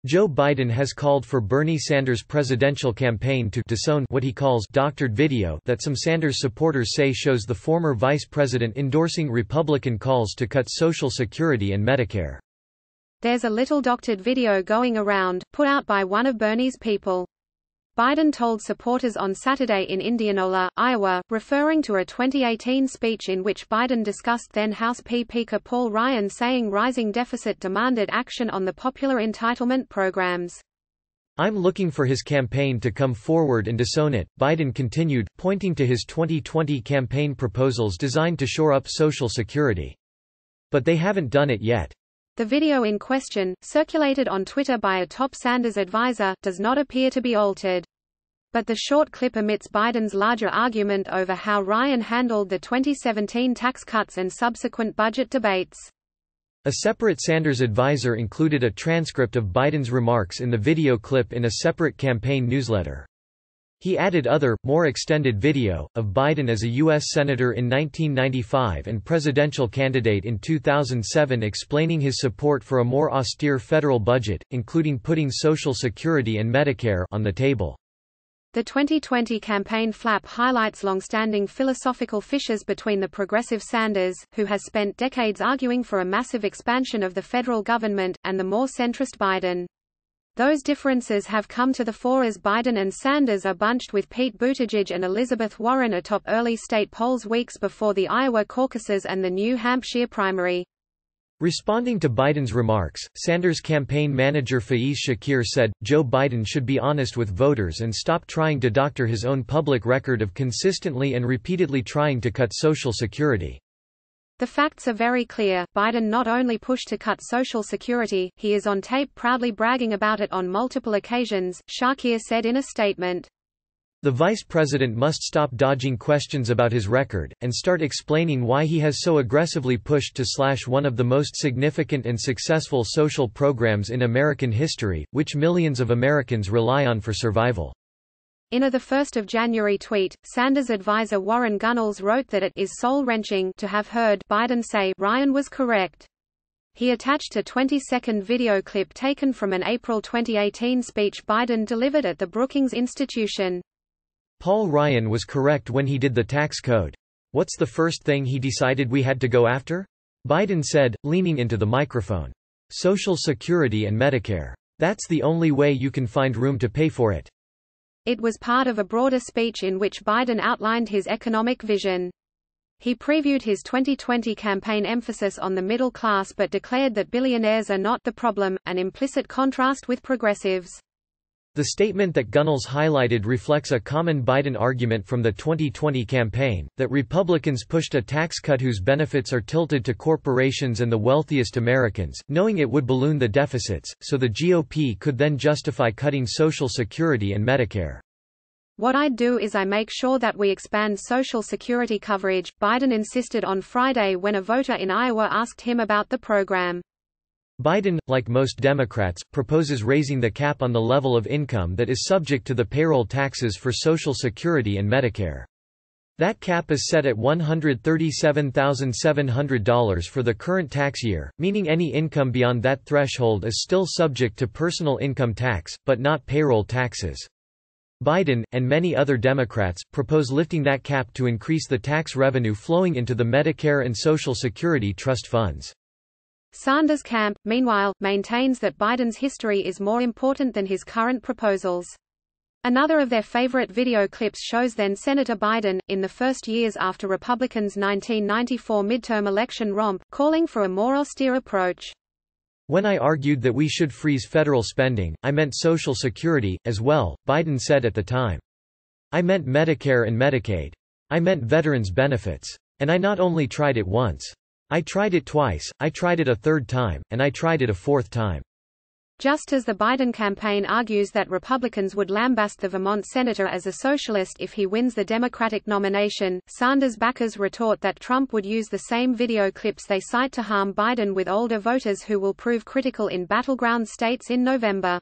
Joe Biden has called for Bernie Sanders' presidential campaign to disown what he calls doctored video that some Sanders supporters say shows the former vice president endorsing Republican calls to cut Social Security and Medicare. There's a little doctored video going around, put out by one of Bernie's people. Biden told supporters on Saturday in Indianola, Iowa, referring to a 2018 speech in which Biden discussed then-House Speaker Paul Ryan saying rising deficit demanded action on the popular entitlement programs. "I'm looking for his campaign to come forward and disown it," Biden continued, pointing to his 2020 campaign proposals designed to shore up Social Security. "But they haven't done it yet." The video in question, circulated on Twitter by a top Sanders advisor, does not appear to be altered. But the short clip omits Biden's larger argument over how Ryan handled the 2017 tax cuts and subsequent budget debates. A separate Sanders advisor included a transcript of Biden's remarks in the video clip in a separate campaign newsletter. He added other, more extended video, of Biden as a U.S. Senator in 1995 and presidential candidate in 2007 explaining his support for a more austere federal budget, including putting Social Security and Medicare on the table. The 2020 campaign flap highlights long-standing philosophical fissures between the progressive Sanders, who has spent decades arguing for a massive expansion of the federal government, and the more centrist Biden. Those differences have come to the fore as Biden and Sanders are bunched with Pete Buttigieg and Elizabeth Warren atop early state polls weeks before the Iowa caucuses and the New Hampshire primary. Responding to Biden's remarks, Sanders' campaign manager Faiz Shakir said, Joe Biden should be honest with voters and stop trying to doctor his own public record of consistently and repeatedly trying to cut Social Security. The facts are very clear. Biden not only pushed to cut Social Security, he is on tape proudly bragging about it on multiple occasions, Shakir said in a statement. The vice president must stop dodging questions about his record, and start explaining why he has so aggressively pushed to slash one of the most significant and successful social programs in American history, which millions of Americans rely on for survival. In a 1 January tweet, Sanders advisor Warren Gunnels wrote that it is soul-wrenching to have heard Biden say Ryan was correct. He attached a 20-second video clip taken from an April 2018 speech Biden delivered at the Brookings Institution. Paul Ryan was correct when he did the tax code. What's the first thing he decided we had to go after? Biden said, leaning into the microphone. Social Security and Medicare. That's the only way you can find room to pay for it. It was part of a broader speech in which Biden outlined his economic vision. He previewed his 2020 campaign emphasis on the middle class but declared that billionaires are not the problem, an implicit contrast with progressives. The statement that Gunnels highlighted reflects a common Biden argument from the 2020 campaign, that Republicans pushed a tax cut whose benefits are tilted to corporations and the wealthiest Americans, knowing it would balloon the deficits, so the GOP could then justify cutting Social Security and Medicare. What I'd do is I make sure that we expand Social Security coverage, Biden insisted on Friday when a voter in Iowa asked him about the program. Biden, like most Democrats, proposes raising the cap on the level of income that is subject to the payroll taxes for Social Security and Medicare. That cap is set at $137,700 for the current tax year, meaning any income beyond that threshold is still subject to personal income tax, but not payroll taxes. Biden, and many other Democrats, propose lifting that cap to increase the tax revenue flowing into the Medicare and Social Security trust funds. Sanders' camp, meanwhile, maintains that Biden's history is more important than his current proposals. Another of their favorite video clips shows then-Senator Biden, in the first years after Republicans' 1994 midterm election romp, calling for a more austere approach. When I argued that we should freeze federal spending, I meant Social Security, as well, Biden said at the time. I meant Medicare and Medicaid. I meant veterans' benefits. And I not only tried it once. I tried it twice, I tried it a third time, and I tried it a fourth time. Just as the Biden campaign argues that Republicans would lambast the Vermont senator as a socialist if he wins the Democratic nomination, Sanders backers retort that Trump would use the same video clips they cite to harm Biden with older voters who will prove critical in battleground states in November.